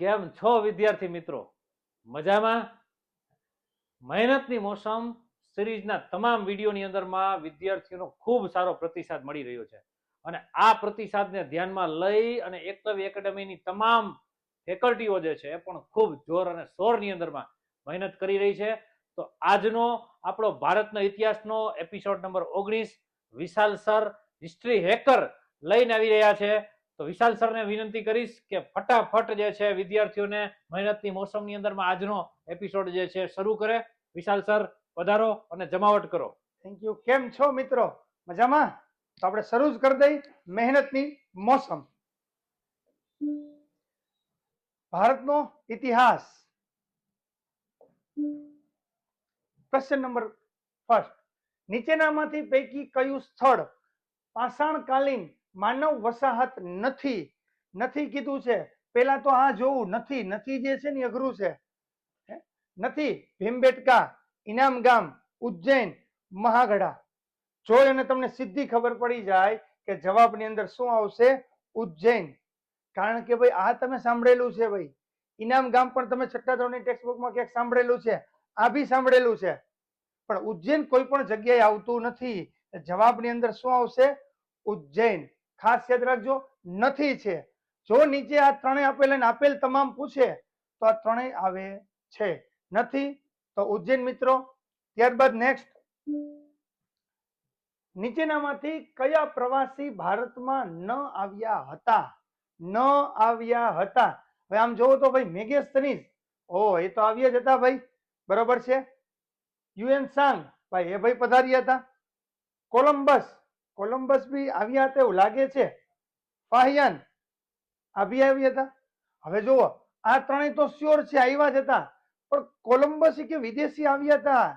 કેમ છો વિદ્યાર્થી મિત્રો? મજામાં? મહેનતની મોસમ સિરીઝના તમામ વિડીયોની અંદરમાં વિદ્યાર્થીઓનો ખૂબ સારો પ્રતિસાદ મળી રહ્યો છે અને આ પ્રતિસાદને ધ્યાનમાં લઈ અને એકલવ્ય એકેડમીની તમામ ફેકલ્ટીઓ જે છે એ પણ ખૂબ જોર અને શોરની અંદરમાં મહેનત કરી રહી છે. તો આજનો આપણો ભારતના ઇતિહાસનો એપિસોડ નંબર 19 વિશાલ સર હિસ્ટ્રી હેકર લઈને આવી રહ્યા છે. તો વિશાલ સરને વિનંતી કરીશ કે ફટાફટ જે છે વિદ્યાર્થીઓને મહેનતની મોસમની અંદરમાં આજનો એપિસોડ જે છે શરૂ કરે. વિશાલ સર પધારો અને જમાવટ કરો. Thank you. કેમ છો મિત્રો? મજામાં? તો આપણે શરૂ જ કરી દઈ મહેનતની મોસમ. ભારતનો ઇતિહાસ. Question number first. નીચેનામાંથી પૈકી કયું સ્થળ પાષાણકાલીન માનવ વસાહત નથી? નથી કીધું છે. પેલા તો આ જોવું. નથી નથી જે છે ને અઘરું છે. નથી ભીમબેટકા, ઇનામ ગામ, ઉજ્જૈન, મહાગઢા. જોઈ અને તમને સીધી ખબર પડી જાય કે જવાબની અંદર શું આવશે? ઉજ્જૈન. કારણ કે ભાઈ આ તમે સાંભળેલું છે. ભાઈ ઇનામ ગામ પણ તમે છઠ્ઠા ધોરણની ટેક્સ્ટ બુકમાં ક્યાંક સાંભળેલું છે, આ બી સાંભળેલું છે, પણ ઉજ્જૈન કોઈ પણ જગ્યાએ આવતું નથી. જવાબની અંદર શું આવશે? ઉજ્જૈન. ખાસ યાદ રાખજો, નથી છે. જો નીચે આ ત્રણેય આપેલ અને આપેલ તમામ પૂછે તો આ ત્રણેય આવે છે. નથી તો ઉજ્જૈન મિત્રો. ત્યારબાદ નેક્સ્ટ. નીચેનામાંથી કયા પ્રવાસી ભારતમાં ન આવ્યા હતા? ન આવ્યા હતા. હવે આમ જોવો તો ભાઈ મેગેસ્થનીસ, એ તો આવ્યા જ હતા ભાઈ, બરોબર છે. યુએન સાંગ ભાઈ, એ ભાઈ પધાર્યા હતા. કોલંબસ બી આવ્યા હતા એવું લાગે છે. ફાહિયાન આ બી આવ્યા હતા. હવે જુઓ, આ ત્રણેય તો શ્યોર છે આવ્યા જ હતા, પણ કોલંબસ કે વિદેશી આવ્યા હતા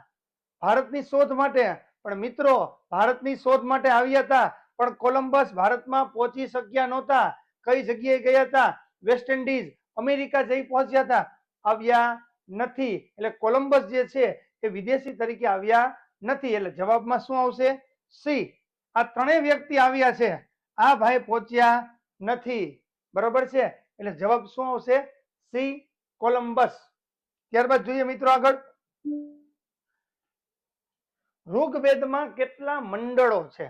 ભારતની શોધ માટે. પણ મિત્રો ભારતની શોધ માટે આવ્યા હતા, પણ કોલંબસ ભારતમાં પહોંચી શક્યા નહોતા. કઈ જગ્યાએ ગયા હતા? વેસ્ટ ઇન્ડિઝ, અમેરિકા જઈ પહોંચ્યા હતા, આવ્યા નથી. એટલે કોલંબસ જે છે એ વિદેશી તરીકે આવ્યા નથી. એટલે જવાબમાં શું આવશે? સી. આ ત્રણેય વ્યક્તિ આવ્યા છે, આ ભાઈ પહોંચ્યા નથી, બરોબર છે. એટલે જવાબ શું આવશે? C, Columbus. ત્યારબાદ જોઈએ મિત્રો આગળ. ઋગ્વેદમાં કેટલા મંડળો છે?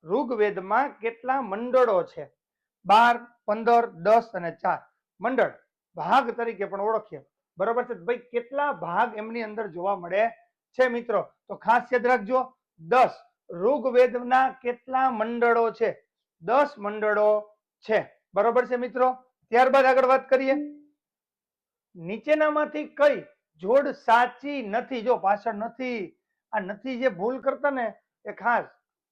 ઋગ્વેદમાં કેટલા મંડળો છે? 12, 15, 10 અને 4. મંડળ ભાગ તરીકે પણ ઓળખીએ, બરોબર છે. ભાઈ કેટલા ભાગ એમની અંદર જોવા મળે છે મિત્રો? તો ખાસ યાદ રાખજો, 10. ઋગ્વેદના કેટલા મંડળો છે? 10 મંડળો છે, બરોબર છે મિત્રો. ત્યારબાદ આગળ વાત કરીએ. નીચેનામાંથી કઈ જોડ સાચી નથી? જો પાછળ નથી, આ નથી જે ભૂલ કરતા ને એ ખાસ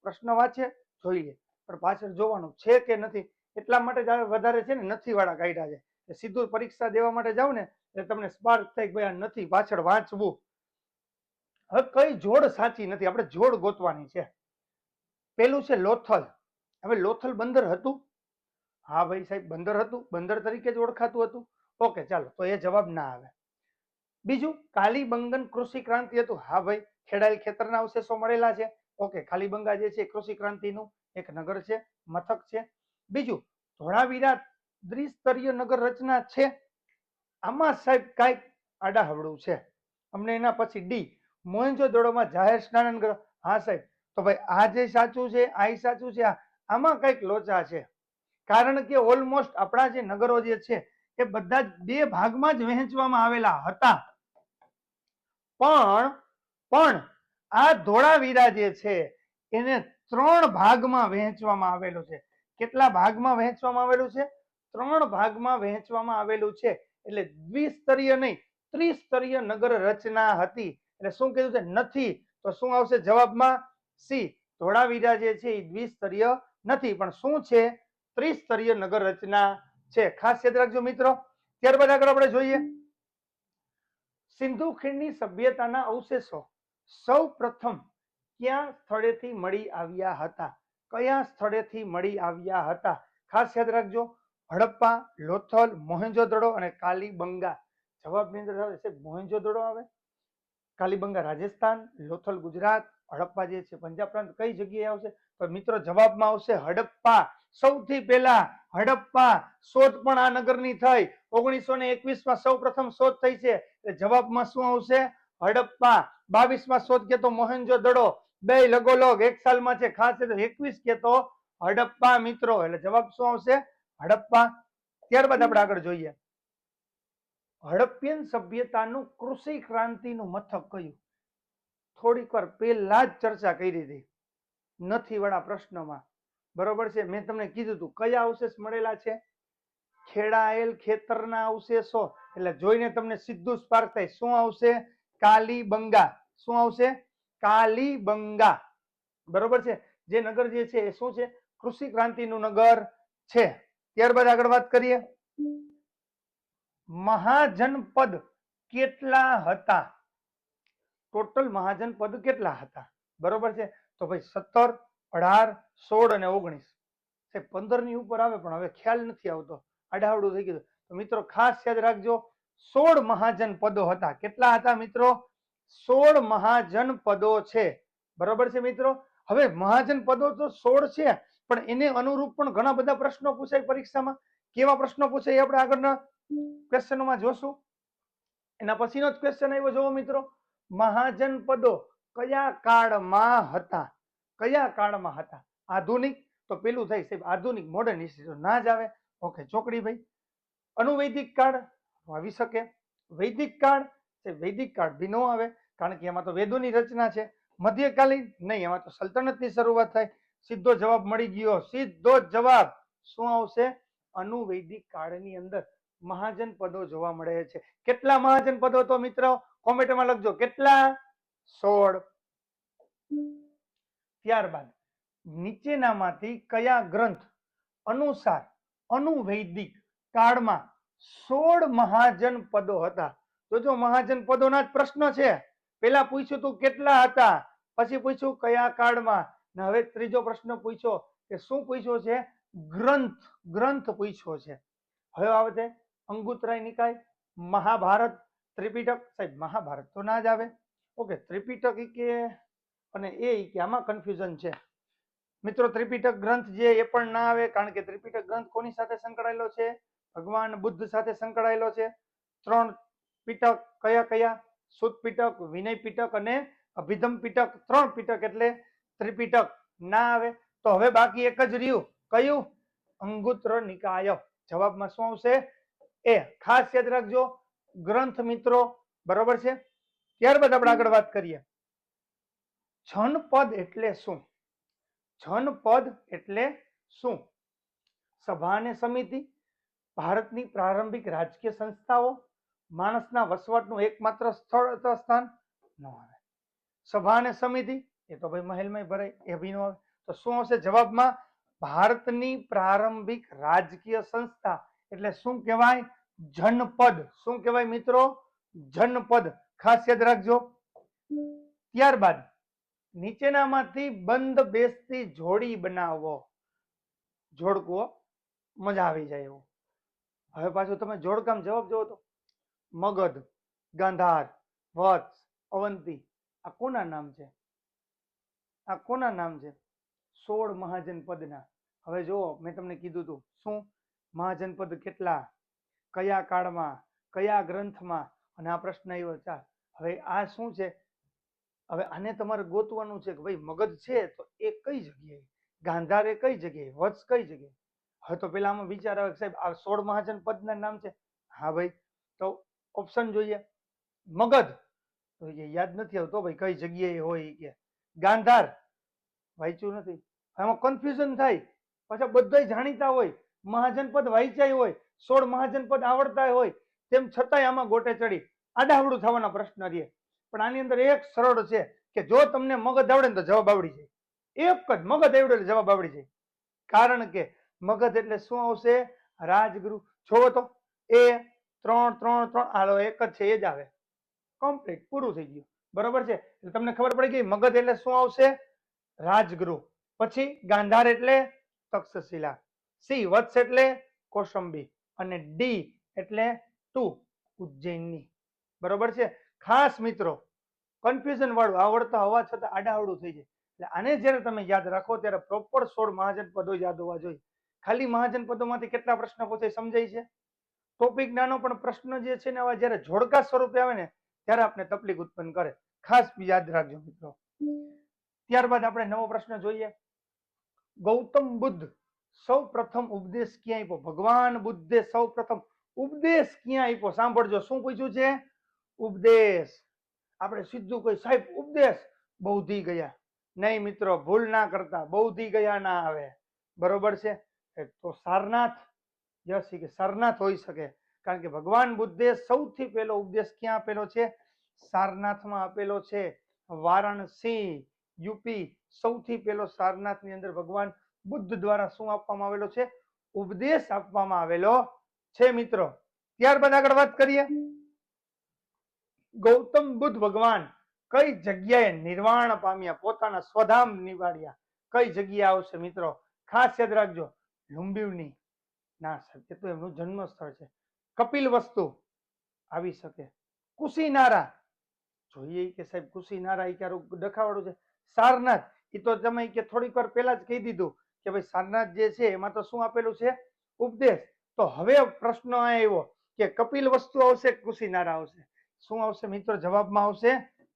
પ્રશ્ન વાંચે જોઈ લે, પણ પાછળ જોવાનું છે કે નથી. એટલા માટે જ વધારે છે ને નથી વાળા કાઢ્યા છે. સીધું પરીક્ષા દેવા માટે જાવ ને એટલે તમને સ્પાર્ક થાય કે ભાઈ આ નથી પાછળ વાંચવું. હવે કઈ જોડ સાચી નથી? આપણે જોડ ગોતવાની છે. પેલું છે લોથલ. હવે લોથલ બંદર હતું? હા ભાઈ સાહેબ બંદર હતું, બંદર તરીકે જ ઓળખાતું હતું. ઓકે ચાલો, તો એ જવાબ ના આવે. બીજું કાલીબંગન કૃષિ ક્રાંતિ હતું? હા ભાઈ, ખેડાયેલ ખેતરના અવશેષો મળેલા છે. ઓકે, કાલીબંગા જે છે કૃષિ ક્રાંતિનું એક નગર છે, મથક છે. બીજું ધોળાવીરા દ્વિસ્તરીય નગર રચના છે? આમાં સાહેબ કઈક આડાહવડું છે અમને. એના પછી ડી મોહેંજો-દડોમાં જાહેર સ્નાન કરો. હા સાહેબ, તો ભાઈ આ જે સાચું છે આ સાચું છે, આમાં કઈક લોચા છે. કારણ કે ઓલમોસ્ટ આપણા જે નગરો જે છે એ બધા જ બે ભાગમાં જ વહેંચવામાં આવેલા હતા, પણ આ ધોળાવીરા જે છે એને 3 ભાગમાં વહેંચવામાં આવેલું છે. કેટલા ભાગમાં વહેંચવામાં આવેલું છે? 3 ભાગમાં વહેંચવામાં આવેલું છે. એટલે દ્વિસ્તરીય નહીં, ત્રિસ્તરીય નગર રચના હતી. એટલે શું કીધું છે? નથી. તો શું આવશે જવાબમાં? સી. ધોળાવીરા જે છે એ દ્વિસ્તરીય નથી, પણ શું છે? ત્રિસ્તરીય નગર રચના છે. ખાસ યાદ રાખજો મિત્રો. ત્યારબાદ આગળ આપણે જોઈએ. સિંધુ ખીણની સભ્યતાના અવશેષો સૌ પ્રથમ ક્યાં સ્થળેથી મળી આવ્યા હતા? કયા સ્થળેથી મળી આવ્યા હતા? ખાસ યાદ રાખજો. હડપ્પા, લોથલ, મોહેંજો-દડો અને કાલીબંગા. જવાબની અંદર આવે છે મોહેંજો-દડો આવે, કાલીબંગા રાજસ્થાન, લોથલ ગુજરાત, હડપ્પા જે છે પંજાબ પ્રાંત. કઈ જગ્યાએ આવશે? તો મિત્રો જવાબમાં આવશે હડપ્પા. સૌથી પહેલા હડપ્પા શોધ પણ આ નગરની થઈ. 1921 માં સૌ પ્રથમ શોધ થઈ છે એટલે જવાબમાં શું આવશે? હડપ્પા. 22 માં શોધ કે તો મોહેન્જો દડો. બે લગોલગ એક સાલમાં છે, ખાસ છે તો 21 કે તો હડપ્પા મિત્રો, એટલે જવાબ શું આવશે? હડપ્પા. ત્યારબાદ આપણે આગળ જોઈએ, હડપ્પિયન સભ્યતાનું કૃષિ ક્રાંતિનું મથક કયું? થોડીક વાર પહેલા જ ચર્ચા કરી હતી નથી વાળા પ્રશ્નમાં, બરોબર છે. મેં તમને કીધું હતું કયા અવશેષ મળેલા છે? ખેડાયેલ ખેતરના અવશેષો, એટલે જોઈને તમને સીધું સ્પાર્ક થાય. શું આવશે? કાલીબંગા. શું આવશે? કાલીબંગા. બરોબર છે. જે નગર જે છે એ શું છે? કૃષિ ક્રાંતિનું નગર છે. ત્યારબાદ આગળ વાત કરીએ, મહાજનપદ કેટલા હતા? ટોટલ મહાજનપદ કેટલા હતા? બરોબર છે. તો ભાઈ 17, 18, 16 અને 19. 15 ની ઉપર આવે પણ હવે ખ્યાલ નથી આવતો, આડાવડું થઈ ગયું. તો મિત્રો ખાસ યાદ રાખજો, 16 મહાજનપદો હતા. કેટલા હતા મિત્રો? 16 મહાજનપદો છે. બરોબર છે મિત્રો. હવે મહાજનપદો તો 16 છે, પણ એને અનુરૂપ પણ ઘણા બધા પ્રશ્નો પૂછાય પરીક્ષામાં. કેવા પ્રશ્નો પૂછાય આપણે આગળના ક્વેશ્ચનોમાં જોશું. એના પછીનો જ ક્વેશ્ચન આવ્યો જોવો મિત્રો, મહાજનપદો કયા કાળમાં હતા? કયા કાળમાં હતા? આધુનિક, તો પેલું થાય સાહેબ આધુનિક, મોડર્ન હિસ્ટ્રી તો ના જ આવે. ઓકે ચોકડી ભાઈ. અનુવૈદિક કાળ આવી શકે. વૈદિક કાળ, વૈદિક કાળ બી નો આવે કારણ કે એમાં તો વેદોની રચના છે. મધ્યકાલીન નહીં, એમાં તો સલ્તનતની શરૂઆત થાય. સીધો જવાબ મળી ગયો, સીધો જ જવાબ શું આવશે? અનુવૈદિક કાળની અંદર મહાજનપદો જોવા મળે છે. કેટલા મહાજનપદો? તો મિત્રો કોમેન્ટમાં લખજો કેટલા? 16. ત્યારબાદ નીચેનામાંથી કયા ગ્રંથ અનુસાર અનુવૈદિક કાળમાં 16 મહાજનપદો હતા? તો જો મહાજનપદોના જ પ્રશ્ન છે. પેલા પૂછ્યું તું કેટલા હતા, પછી પૂછ્યું કયા કાળમાં, ને હવે ત્રીજો પ્રશ્ન પૂછ્યો કે શું પૂછ્યો છે? ગ્રંથ. ગ્રંથ પૂછ્યો છે. હવે આવે છે અંગુત્રાય નિકાય, મહાભારત, ત્રિપિટક. સાહેબ મહાભારત તો ના જ આવે. ઓકે ત્રિપિટક કે અને એ કે આમાં કન્ફ્યુઝન છે મિત્રો. ત્રિપિટક ગ્રંથ જે એ પણ ના આવે કારણ કે ત્રિપિટક ગ્રંથ કોની સાથે સંકળાયેલો છે? ભગવાન બુદ્ધ સાથે સંકળાયેલો છે. 3 પિટક કયા કયા? સુત પિટક, વિનય પિટક અને અભિધમ પિટક. 3 પિટક એટલે ત્રિપિટક ના આવે. તો હવે બાકી એક જ રહ્યું, કયું? અંગુત્ર નિકાય. જવાબમાં શું આવશે? એ. ખાસ યાદ રાખજો ગ્રંથ મિત્રો, બરોબર છે. ત્યારબાદ આપણે આગળ વાત કરીએ, જનપદ એટલે શું? જનપદ એટલે શું? સભા અને સમિતિ, ભારતની પ્રારંભિક રાજકીય સંસ્થાઓ, માણસના વસવાટનું એકમાત્ર સ્થળ અથવા સ્થાન? ન આવે. સભા અને સમિતિ એ તો ભાઈ મહેલમાં ભરાય, એ ભી ન આવે. તો શું આવશે જવાબમાં? ભારતની પ્રારંભિક રાજકીય સંસ્થા એટલે શું કહેવાય? જનપદ. શું કહેવાય મિત્રો? જનપદ. ખાસ યાદ રાખજો. ત્યારબાદ નીચેનામાંથી બંધ બેસતી જોડી બનાવો. જોડકું હો, મજા આવી જાય એવું. હવે પાછું તમે જોડકામ જવાબ જોવો તો મગધ, ગાંધાર, વત્સ, અવંતી, આ કોના નામ છે? આ કોના નામ છે? 16 મહાજનપદના. હવે જો મેં તમને કીધું હતું શું મહાજનપદ કેટલા, કયા કાળમાં, કયા ગ્રંથમાં, અને આ પ્રશ્ન આવ્યો 4. હવે આ શું છે? હવે આને તમારે ગોતવાનું છે કે ભાઈ મગધ છે તો એ કઈ જગ્યાએ, ગાંધાર એ કઈ જગ્યાએ, વત્સ કઈ જગ્યાએ. હવે તો પેલા આમાં વિચાર આવે સાહેબ આ 16 મહાજનપદના નામ છે. હા ભાઈ, તો ઓપ્શન જોઈએ. મગધ તો યાદ નથી આવતો ભાઈ કઈ જગ્યાએ હોય કે. ગાંધાર વાંચ્યું નથી. આમાં કન્ફ્યુઝન થાય. પાછા બધા જાણીતા હોય, મહાજનપદ વાંચ્યા હોય, 16 મહાજનપદ આવડતા હોય, તેમ છતાંય આમાં ગોટે ચડી આડાવડું થવાના પ્રશ્ન રહે. પણ આની અંદર એક સરળ છે કે જો તમને મગધ આવડે ને તો જવાબ આવડી જાય. એક જ મગધ આવડે એટલે જવાબ આવડી જાય. કારણ કે મગધ એટલે શું આવશે? રાજગૃહ. જોવો તો એ 3 3 3 હાલો એક જ છે એ જ આવે. કમ્પ્લીટ પૂરું થઈ ગયું. બરોબર છે. એટલે તમને ખબર પડી ગઈ મગધ એટલે શું આવશે? રાજગૃહ. પછી ગાંધાર એટલે તક્ષશિલા, સી વત્સ એટલે કૌશંબી, અને ડી એટલે ઉજ્જૈનની. બરોબર છે. ખાસ મિત્રો કન્ફ્યુઝન વાળું આવડતા હોવા છતાં આડાવડું થઈ જાય. એટલે આને જ્યારે તમે યાદ રાખો ત્યારે પ્રોપર 16 મહાજનપદો યાદ હોવા જોઈએ. ખાલી મહાજનપદોમાંથી કેટલા પ્રશ્ન પૂછાય સમજાય છે? ટોપિક નાનો પણ પ્રશ્ન જે છે ને આવા જયારે જોડકા સ્વરૂપે આવે ને ત્યારે આપણે તકલીફ ઉત્પન્ન કરે, ખાસ યાદ રાખજો મિત્રો. ત્યારબાદ આપણે નવો પ્રશ્ન જોઈએ. ગૌતમ બુદ્ધ સૌ પ્રથમ ઉપદેશ ક્યાં આપ્યો? ભગવાન બુદ્ધે સૌ પ્રથમ ઉપદેશ ક્યાં આપ્યો? સાંભળજો, શું પૂછ્યું છે? ઉપદેશ. આપણે સીધું કોઈ સાહેબ ઉપદેશ બૌદ્ધિ ગયા, નહીં મિત્રો, ભૂલ ના કરતા, બૌદ્ધિ ગયા ના આવે, બરોબર છે? તો સારનાથ, યસ કે સારનાથ હોઈ શકે, કારણ કે ભગવાન બુદ્ધે સૌથી પહેલો ઉપદેશ ક્યાં આપેલો છે? સારનાથમાં આપેલો છે. વારાણસી યુપી, સૌથી પહેલો સારનાથની અંદર ભગવાન બુદ્ધ દ્વારા શું આપવામાં આવેલો છે? ઉપદેશ આપવામાં આવેલો છે મિત્રો. ત્યારબાદ આગળ વાત કરીએ. ગૌતમ બુદ્ધ ભગવાન કઈ જગ્યાએ નિર્વાણ પામ્યા, પોતાના સ્વધામ નિવાડ્યા? કઈ જગ્યા આવશે મિત્રો? ખાસ યાદ રાખજો, લુંબિવની ના સાહેબ, એ તો એમનું જન્મ સ્થળ છે. કપિલ વસ્તુ આવી શકે. કુશીનારા જોઈએ કે સાહેબ, કુશીનારા એ ક્યારેક ડખાવાળું છે. સારનાથ એ તો તમે કે થોડીક વાર પહેલા જ કહી દીધું કે ભાઈ સારનાથ જે છે એમાં તો શું આપેલું છે? ઉપદેશ. તો હવે પ્રશ્ન આવ્યો કે કપિલ વસ્તુ આવશે, કુશીનારા આવશે? શું આવશે મિત્રો? જવાબમાં આવશે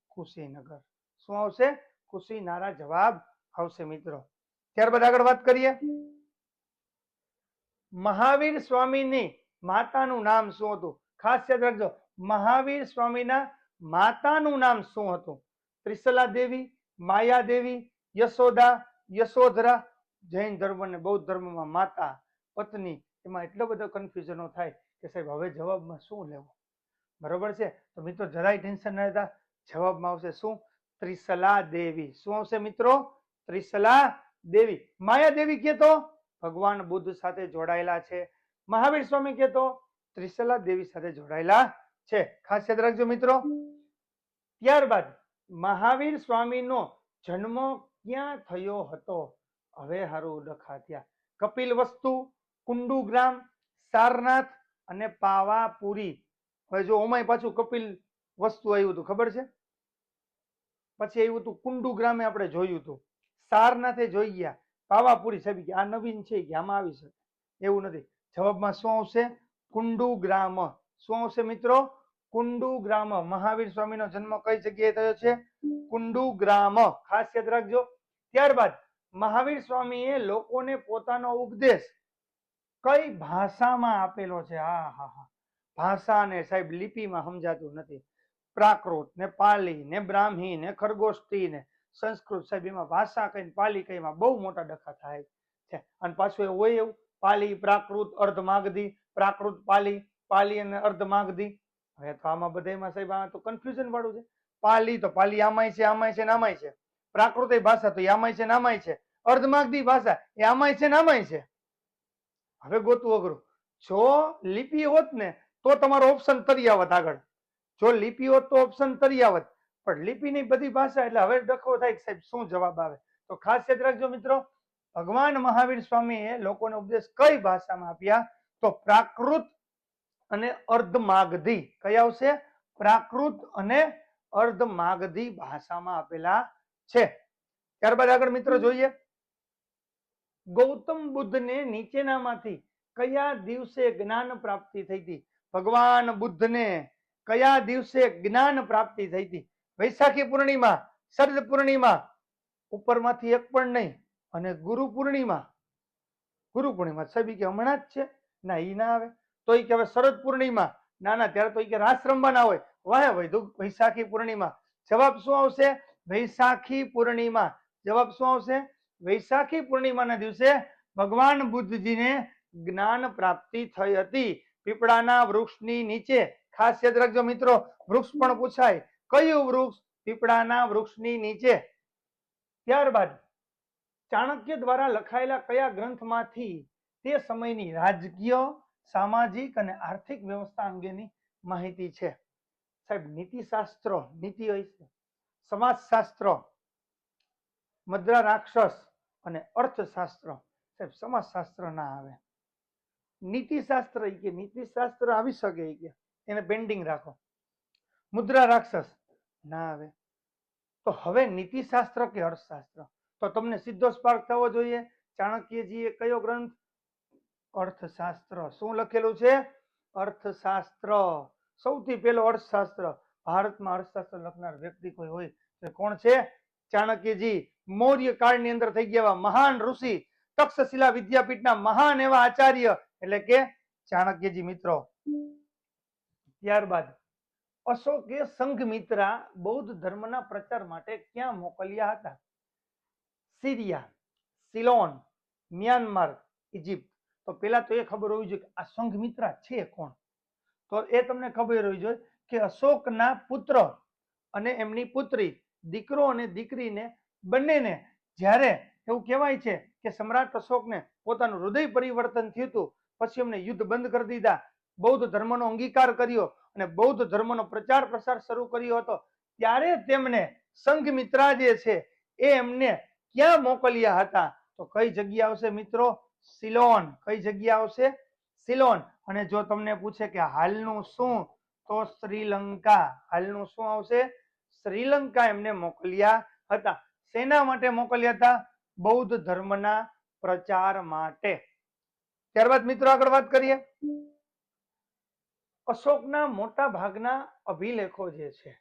કુશીનગર. શું આવશે? કુશીનારા જવાબ આવશે મિત્રો. ત્યારબાદ આગળ વાત કરીએ. મહાવીર સ્વામીની માતાનું નામ શું હતું? ખાસ યાદ રાખજો, મહાવીર સ્વામીના માતાનું નામ શું હતું? ત્રિશલા દેવી, માયા દેવી, યશોદા, યશોધરા. જૈન ધર્મ અને બૌદ્ધ ધર્મમાં માતા પત્ની એમાં એટલો બધો કન્ફ્યુઝનો થાય કે સાહેબ હવે જવાબમાં શું લેવું, બરોબર છે? તો મિત્રો જરાય ટેન્શન ન લેતા, જવાબમાં આવશે શું? ત્રિશલા દેવી. શું આવશે મિત્રો? ત્રિશલા દેવી. માયા દેવી કહેતો ભગવાન બુદ્ધ સાથે જોડાયેલા છે. મહાવીર સ્વામી કહેતો ત્રિશલા દેવી સાથે જોડાયેલા છે. ખાસ યાદ રાખજો મિત્રો. ત્યારબાદ મહાવીર સ્વામીનો જન્મ ક્યાં થયો હતો? હવે હારું ડખા થયા. કપિલ વસ્તુ, કુંડુગ્રામ, સારનાથ અને પાવાપુરી. હવે જો ઓમાય પાછું કપિલ વસ્તુ આવ્યું હતું, ખબર છે? પછી આવ્યું હતું કુંડુગ્રામે, આપણે જોયું હતું. સારનાથે જોઈ ગયા. પાવાપુરી સાહેબ કે આ નવીન છે કે આમાં આવી શકે, એવું નથી. જવાબમાં શું આવશે? કુંડુગ્રામ. શું આવશે મિત્રો? કુંડુગ્રામ. મહાવીર સ્વામીનો જન્મ કઈ જગ્યાએ થયો છે? કુંડુગ્રામ. ખાસ યાદ રાખજો. ત્યારબાદ મહાવીર સ્વામીએ લોકોને પોતાનો ઉપદેશ કઈ ભાષામાં આપેલો છે? હા હા હા, ભાષાને સાહેબ લિપિમાં સમજાતું નથી. પ્રાકૃત ને પાલી ને બ્રાહ્મી ને ખરગોષ્ઠી ને સંસ્કૃત, સાહેબ એમાં ભાષા કઈ પાલી કઈમાં બહુ મોટા ડખા થાય છે. અને પાછું એવું હોય એવું પાલી પ્રાકૃત અર્ધમાગધી, પ્રાકૃત પાલી, પાલી અને અર્ધમાગધી. હવે તો આમાં બધામાં સાહેબ આ તો કન્ફ્યુઝન વાળું છે. પાલી તો પાલી આમાંય છે, આમાંય છે, આમાંય છે. પ્રાકૃત ભાષા તો આમાંય છે, આમાંય છે. અર્ધમાગધી ભાષા એ આમાંય છે, આમાંય છે. હવે ગોતું અઘરું. જો લિપિ હોત ને તો તમારો ઓપ્શન તરી આવત આગળ. જો લિપિ હોત તો ઓપ્શન તરી આવત, પણ લિપિની બધી ભાષા એટલે હવે ડખો થાય કે સાહેબ શું જવાબ આવે? તો ખાસ યાદ રાખજો મિત્રો, ભગવાન મહાવીર સ્વામીએ લોકોને ઉપદેશ કઈ ભાષામાં આપ્યા? તો પ્રાકૃત અને અર્ધમાગધી. કઈ આવશે? પ્રાકૃત અને અર્ધમાગધી ભાષામાં આપેલા છે. ત્યારબાદ આગળ મિત્રો જોઈએ. ગૌતમ બુદ્ધને નીચેનામાંથી કયા દિવસે જ્ઞાન પ્રાપ્તિ થઈ હતી? ભગવાન બુદ્ધને કયા દિવસે જ્ઞાન પ્રાપ્તિ થઈ હતી? વૈશાખી પૂર્ણિમા, શરદ પૂર્ણિમા, ઉપરમાંથી એક પણ નહીં, અને ગુરુ પૂર્ણિમા. ગુરુ પૂર્ણિમા સાહેબ કે હમણાં જ છે? ના, ઈ ના આવે. તો એ કે હવે શરદ પૂર્ણિમા, ના ના, ત્યારે તો એ કે રાસ રમવા ના હોય. વાહ વૈધુ વૈશાખી પૂર્ણિમા. જવાબ શું આવશે? વૈશાખી પૂર્ણિમા. જવાબ શું આવશે? વૈશાખી પૂર્ણિમાના દિવસે ભગવાન બુદ્ધજીને જ્ઞાન પ્રાપ્તિ થઈ હતી પીપળાના વૃક્ષની નીચે. ખાસ યાદ રાખજો મિત્રો, વૃક્ષ પણ પૂછાય. કયું વૃક્ષ? પીપળાના વૃક્ષની નીચે. ત્યારબાદ ચાણક્ય દ્વારા લખાયેલા કયા ગ્રંથમાંથી તે સમયની રાજકીય, સામાજિક અને આર્થિક વ્યવસ્થા અંગેની માહિતી છે? સાહેબ નીતિશાસ્ત્ર, નીતિ હોય છે, સમાજશાસ્ત્ર, મદ્રા રાક્ષસ અને અર્થશાસ્ત્ર. સાહેબ સમાજશાસ્ત્ર ના આવે. નીતિશાસ્ત્ર કે નીતિશાસ્ત્ર આવી શકે કે એને પેન્ડિંગ રાખો. મુદ્રા રાક્ષસ ના આવે. તો હવે નીતિશાસ્ત્ર કે અર્થશાસ્ત્ર? તો તમને સીધો સ્પાર્ક થવો જોઈએ. ચાણક્યજીએ કયો ગ્રંથ? અર્થશાસ્ત્ર. શું લખેલું છે? અર્થશાસ્ત્ર. સૌથી પહેલો અર્થશાસ્ત્ર. ભારતમાં અર્થશાસ્ત્ર લખનાર વ્યક્તિ કોઈ હોય તો કોણ છે? ચાણક્યજી. મૌર્ય કાળની અંદર થઈ ગયા એવા મહાન ઋષિ, તક્ષશિલા વિદ્યાપીઠના મહાન એવા આચાર્ય એટલે કે ચાણક્યજી મિત્રો. ત્યારબાદ અશોકે સંઘમિત્રા બૌદ્ધ ધર્મના પ્રચાર માટે ક્યાં મોકલ્યા હતા? Syria, Ceylon, Myanmar, Egypt. તો પેલા તો એ ખબર હોવી જોઈએ કે આ સંઘમિત્રા છે કોણ. તો એ તમને ખબર હોવી જોઈએ કે અશોકના પુત્ર અને એમની પુત્રી, દીકરો અને દીકરીને બંનેને જ્યારે એવું કહેવાય છે કે સમ્રાટ અશોકને પોતાનું હૃદય પરિવર્તન થયું હતું, પછી એમને યુદ્ધ બંધ કરી દીધા, બૌદ્ધ ધર્મનો અંગીકાર કર્યો અને બૌદ્ધ ધર્મનો પ્રચાર પ્રસાર શરૂ કર્યો હતો, ત્યારે તેમને સંઘમિત્રા જે છે એ એમને ક્યાં મોકલ્યા હતા? તો કઈ જગ્યા આવશે મિત્રો? સિલોન. કઈ જગ્યા આવશે? સિલોન. અને જો તમને પૂછે કે હાલનું શું, તો શ્રીલંકા. હાલનું શું આવશે? શ્રીલંકા એમને મોકલ્યા હતા. શેના માટે મોકલ્યા હતા? બૌદ્ધ ધર્મના પ્રચાર માટે. ત્યારબાદ મિત્રો આગળ વાત કરીએ. અશોકના મોટા ભાગના અભિલેખો જે છે,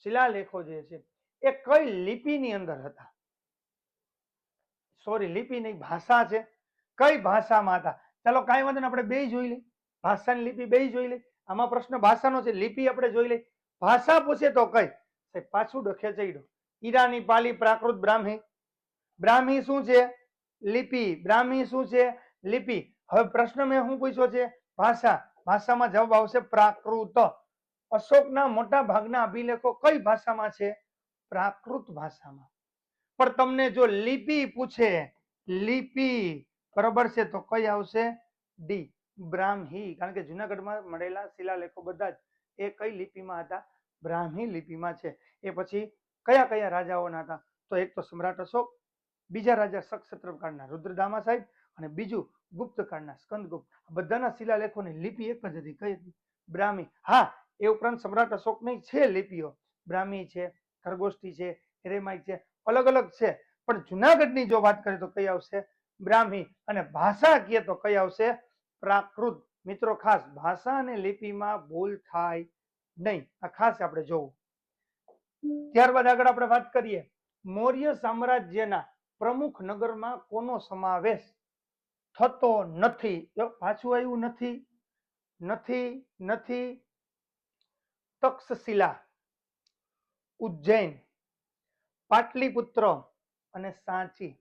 શિલાલેખો જે છે, એ કઈ લિપિની અંદર હતા? સોરી, લિપિ નહીં, ભાષા છે. કઈ ભાષામાં હતા? ચાલો કાંઈ વાંધો નહીં, આપણે બે જોઈ લઈએ. ભાષાની લિપિ બે જોઈ લઈએ. આમાં પ્રશ્ન ભાષાનો છે, લિપિ આપણે જોઈ લઈએ. ભાષા પૂછે તો કઈ? પાછું ખેંચાઈ. ઈરાની, પાલી, પ્રાકૃત, બ્રાહ્મી. બ્રાહ્મી શું છે? લિપિ. બ્રાહ્મી શું છે? લિપિ. હવે પ્રશ્ન મેં શું પૂછ્યો છે? ભાષા. ભાષામાં જવાબ આવશે પ્રાકૃત. અશોકના મોટા ભાગના અભિલેખો કઈ ભાષામાં છે? પ્રાકૃત ભાષામાં. પણ તમને જો લિપિ પૂછે, લિપિ બરોબર છે, તો કઈ આવશે? ડી, બ્રાહ્મી. કારણ કે જુનાગઢમાં મળેલા શિલાલેખો બધા જ એ કઈ લિપિમાં હતા? બ્રાહ્મી લિપિમાં છે. એ પછી કયા કયા રાજાઓના હતા? તો એક તો સમ્રાટ અશોક, બીજા રાજા શક કાળના રુદ્રદામા સાહેબ, અને બીજું ગુપ્ત કાળના સ્કંદગુપ્ત. બધાના શિલાલેખોની લિપિ એક જ હતી. કઈ હતી? બ્રાહ્મી. હા, એ ઉપરાંત સમ્રાટ અશોકની છે લિપિઓ, બ્રાહ્મી છે, ખરગોષ્ઠી છે, એરેમાઇક છે, અલગ અલગ છે. પણ જુનાગઢની જો વાત કરીએ તો કઈ આવશે? બ્રાહ્મી. અને ભાષા કહીએ તો કઈ આવશે? પ્રાકૃત. મિત્રો ખાસ ભાષા અને લિપિમાં ભૂલ થાય નહીં, આ ખાસ આપણે જોવું. ત્યારબાદ આગળ આપણે વાત કરીએ. મૌર્ય સામ્રાજ્યના પ્રમુખ નગરમાં કોનો સમાવેશ થતો નથી? પાછું આવ્યું નથી, નથી, નથી. તક્ષશિલા, ઉજ્જૈન, પાટલીપુત્ર અને સાંચી.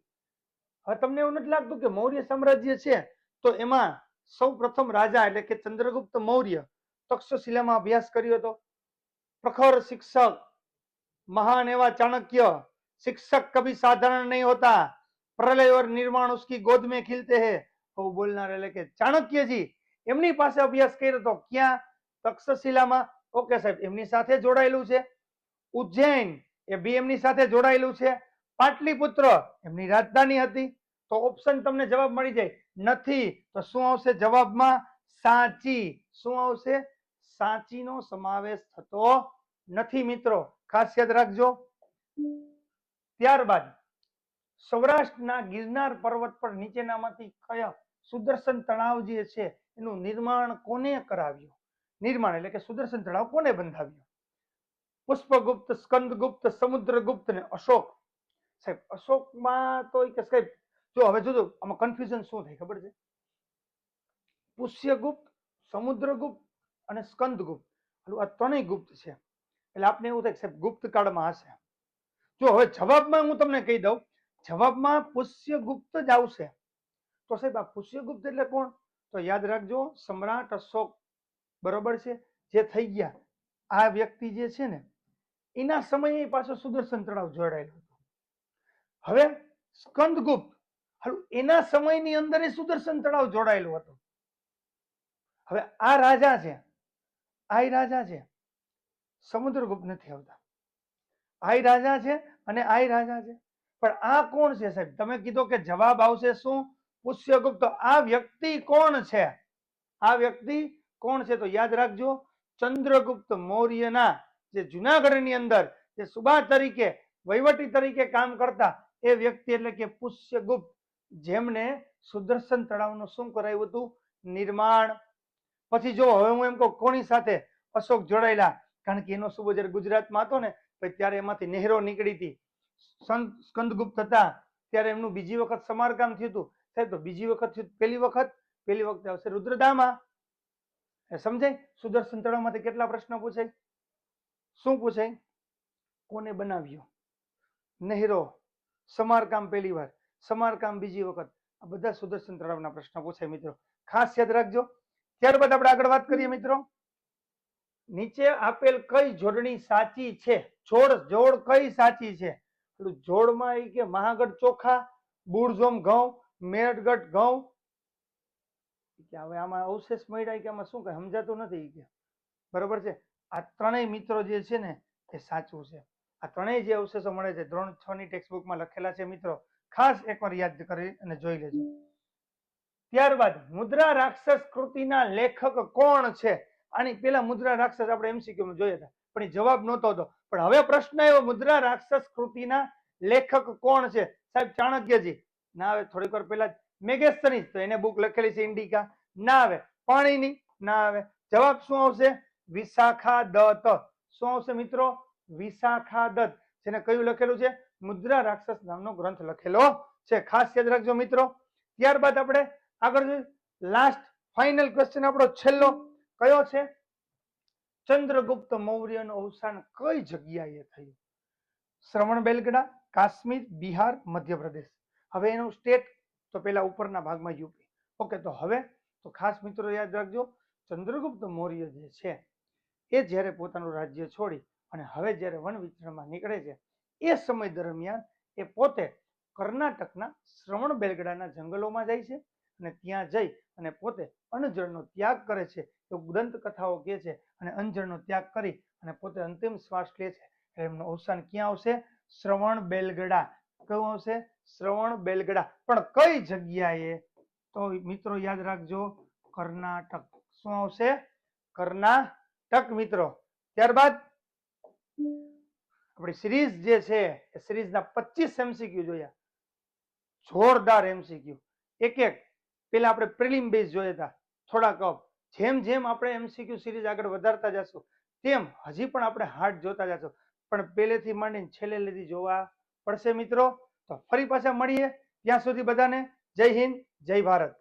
હવે તમને એવું નથી લાગતું કે મૌર્ય સામ્રાજ્ય છે તો એમાં સૌ પ્રથમ રાજા એટલે કે ચંદ્રગુપ્ત મૌર્ય તક્ષશિલામાં અભ્યાસ કર્યો હતો? પ્રખર શિક્ષક, महान एवं चाणक्य, शिक्षक कभी साधारण नहीं होता, प्रलय और निर्माण उसकी गोद में खिलते हैं, वो बोलना એટલે કે ચાણક્યજી એમની પાસે અભ્યાસ કર્યો તો ક્યાં? તક્ષશિલામાં. ઓકે સાહેબ, એમની સાથે જોડાયેલું છે. ઉજ્જૈન એ બી એમની સાથે જોડાયેલું છે. પાટલીપુત્ર એમની રાજધાની હતી. તો ઓપ્શન તમને જવાબ મળી જાય. નથી તો શું આવશે જવાબમાં? સાચી. શું આવશે? સાચીનો સમાવેશ થતો નથી મિત્રો, ખાસ યાદ રાખજો. ત્યારબાદ સૌરાષ્ટ્રના ગિરનાર પર્વત પર નીચેનામાંથી કયા સુદર્શન તળાવ જે છે એનું નિર્માણ કોને કરાવ્યું? નિર્માણ એટલે કે સુદર્શન તળાવ કોને બંધાવ્યું? પુષ્પગુપ્ત, સ્કંદગુપ્ત, સમુદ્રગુપ્ત ને અશોક. સાહેબ અશોકમાં તો કે સાહેબ જો હવે જોજો આમાં કન્ફ્યુઝન શું થાય ખબર છે? પુષ્યગુપ્ત, સમુદ્રગુપ્ત અને સ્કંદગુપ્ત, આ ત્રણેય ગુપ્ત છે. એટલે આપણે એવું થાય કે સાહેબ ગુપ્ત કાળમાં હશે. જો હવે જવાબમાં હું તમને કહી દઉં, જવાબમાં પુષ્યગુપ્ત જ આવશે. તો સાહેબ આ પુષ્યગુપ્ત એટલે કોણ? તો યાદ રાખજો, સમ્રાટ અશોક બરોબર છે જે થઈ ગયા, આ વ્યક્તિ જે છે ને એના સમયે પાછો સુદર્શન તળાવ જોડાયેલું હતું. હવે સ્કંદગુપ્ત, એના સમયની અંદર સુદર્શન તળાવ જોડાયેલું હતું. હવે આ રાજા છે, આ રાજા છે, સમુદ્રગુપ્ત નથી આવતા. આ રાજા છે અને આ રાજા છે. પણ આ કોણ છે સાહેબ? તમે કીધું કે જવાબ આવશે શું? પુષ્યગુપ્ત. આ વ્યક્તિ કોણ છે? આ વ્યક્તિ કોણ છે? તો યાદ રાખજો, ચંદ્રગુપ્ત મૌર્યના જે જુનાગઢની અંદર જે સુબા તરીકે વહીવટી તરીકે કામ કરતા એ વ્યક્તિ એટલે કે પુષ્યગુપ્ત, જેમને સુદર્શન તળાવનું શું કરાયું હતું? નિર્માણ. પછી જો હવે હું એમ કહું કોની સાથે અશોક જોડાયેલા, કારણ કે એનો સુબો જયારે ગુજરાતમાં હતો ને પછી ત્યારે એમાંથી નહેરો નીકળી હતી, સંત સ્કંદગુપ્ત હતા ત્યારે એમનું બીજી વખત સમારકામ થયું હતું. સાહેબ તો બીજી વખત થયું, પહેલી વખતે આવશે રુદ્રદામા. સમજાય? સુદર્શન તળાવમાંથી કેટલા પ્રશ્નો પૂછાય? શું પૂછાય? કોને બનાવ્યો? નહેરો. સમારકામ પહેલી વાર, સમારકામ બીજી વખત. આ બધા સુદર્શન તળાવના પ્રશ્નો પૂછાય મિત્રો, ખાસ યાદ રાખજો. ત્યારબાદ આપણે આગળ વાત કરીએ મિત્રો, નીચે આપેલ કઈ જોડણી સાચી છે? જોડ કઈ સાચી છે? જોડમાં એ કે મહાગઢ ચોખા, બુરઝોમ ઘઉં, મેરઠગઢ ઘઉં. કે હવે આમાં અવશેષ મળ્યા કે આમાં શું કઈ સમજાતું નથી કે બરોબર છે. આ ત્રણેય મિત્રો જે છે ને એ સાચું છે. આ ત્રણેય જે અવશેષો મળે છે ધોરણ 6 ની ટેક્સ્ટબુકમાં લખેલા છે મિત્રો, ખાસ એકવાર યાદ કરી અને જોઈ લેજો. ત્યારબાદ મુદ્રા રાક્ષસ કૃતિના લેખક કોણ છે? આની પેલા મુદ્રા રાક્ષસ આપણે એમસીક્યુ જોયા હતા પણ એ જવાબ નહોતો હતો, પણ હવે પ્રશ્ન આવ્યો મુદ્રા રાક્ષસ કૃતિના લેખક કોણ છે? સાહેબ ચાણક્યજી ના આવે. થોડીક વાર પહેલા મેગેસ્તની, તો એને બુક લખેલી છે ઇન્ડિકા, ના આવે. પાણીની, ના આવે. જવાબ શું આવશે? વિશાખા દત્ત. શું આવશે મિત્રો? વિશાખા દત્ત, જેને કયું લખેલું છે? મુદ્રા રાક્ષસ નામનો ગ્રંથ લખેલો છે, ખાસ યાદ રાખજો મિત્રો. ત્યારબાદ આપણે આગળ લાસ્ટ ફાઇનલ ક્વેશ્ચન આપણો છેલ્લો કયો છે? ચંદ્રગુપ્ત મૌર્યનું અવસાન કઈ જગ્યાએ થયું? શ્રવણબેલગડા, કાશ્મીર, બિહાર, મધ્યપ્રદેશ. હવે એનું સ્ટેટ તો પેલા ઉપરના ભાગમાં યુપી. ઓકે, તો હવે તો ખાસ મિત્રો યાદ રાખજો, ચંદ્રગુપ્ત મૌર્ય જે છે એ જ્યારે પોતાનું રાજ્ય છોડી અને હવે જ્યારે વન વિચરણમાં નીકળે છે એ સમય દરમિયાન એ પોતે કર્ણાટકના શ્રવણબેલગડાના જંગલોમાં જાય છે અને ત્યાં જઈ અને પોતે અન્નજળનો ત્યાગ કરે છે એવું દંત કથાઓ કહે છે. અને અન્નજળનો ત્યાગ કરી અને પોતે અંતિમ શ્વાસ લે છે. એમનું અવસાન ક્યાં આવશે? શ્રવણબેલગડા. કયું આવશે? શ્રવણબેલગડા. પણ કઈ જગ્યાએ? તો મિત્રો યાદ રાખજો, કર્ણાટક. શું આવશે? કર્ણાટક મિત્રો. ત્યારબાદ આપણી સિરીઝ જે છે એ સિરીઝના 25 એમસીક્યુ જોયા, જોરદાર એમસીક્યુ. એક એક પેલા આપણે પ્રિલિમ બેઝ જોયા હતા થોડાક અપ. જેમ જેમ આપણે એમસીક્યુ સિરીઝ આગળ વધારતા જશું તેમ હજી પણ આપણે હાર્ડ જોતા જશું, પણ પહેલેથી માંડીને છેલ્લે લગી જોવા પડશે મિત્રો. તો ફરી પાછા મળીએ, ત્યાં સુધી બધાને જય હિન્દ, જય ભારત.